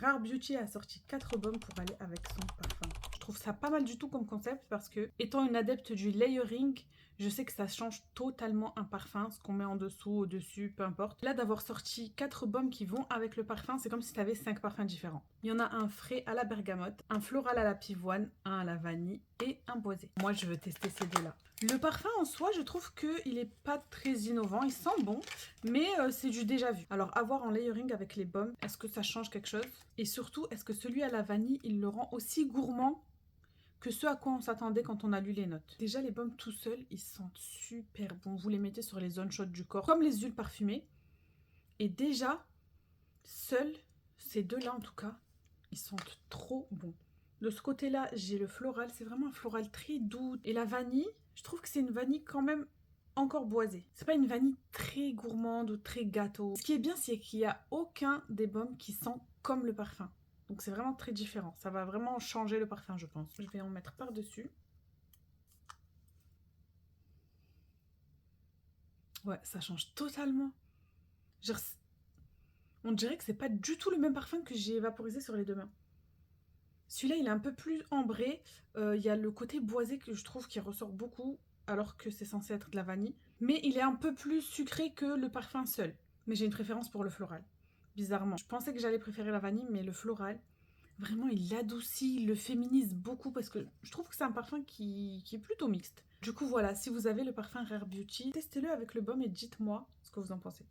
Rare Beauty a sorti 4 baumes pour aller avec son parfum. Je trouve ça pas mal du tout comme concept parce que, étant une adepte du layering, je sais que ça change totalement un parfum, ce qu'on met en dessous, au-dessus, peu importe. Là, d'avoir sorti 4 baumes qui vont avec le parfum, c'est comme si tu avais 5 parfums différents. Il y en a un frais à la bergamote, un floral à la pivoine, un à la vanille et un boisé. Moi, je veux tester ces deux-là. Le parfum en soi, je trouve qu'il est pas très innovant, il sent bon, mais c'est du déjà vu. Alors, à voir en layering avec les baumes, est-ce que ça change quelque chose? Et surtout, est-ce que celui à la vanille, il le rend aussi gourmand que ce à quoi on s'attendait quand on a lu les notes? Déjà, les baumes tout seuls, ils sentent super bon. Vous les mettez sur les zones chaudes du corps, comme les huiles parfumées. Et déjà, seuls, ces deux-là en tout cas, ils sentent trop bon. De ce côté-là, j'ai le floral. C'est vraiment un floral très doux. Et la vanille, je trouve que c'est une vanille quand même encore boisée. C'est pas une vanille très gourmande ou très gâteau. Ce qui est bien, c'est qu'il n'y a aucun des baumes qui sent comme le parfum. Donc c'est vraiment très différent. Ça va vraiment changer le parfum, je pense. Je vais en mettre par-dessus. Ouais, ça change totalement. Genre, on dirait que c'est pas du tout le même parfum que j'ai vaporisé sur les deux mains. Celui-là, il est un peu plus ambré. Il y a le côté boisé que je trouve qui ressort beaucoup, alors que c'est censé être de la vanille. Mais il est un peu plus sucré que le parfum seul. Mais j'ai une préférence pour le floral. Bizarrement. Je pensais que j'allais préférer la vanille, mais le floral, vraiment, il l'adoucit, il le féminise beaucoup parce que je trouve que c'est un parfum qui est plutôt mixte. Du coup, voilà, si vous avez le parfum Rare Beauty, testez-le avec le baume et dites-moi ce que vous en pensez.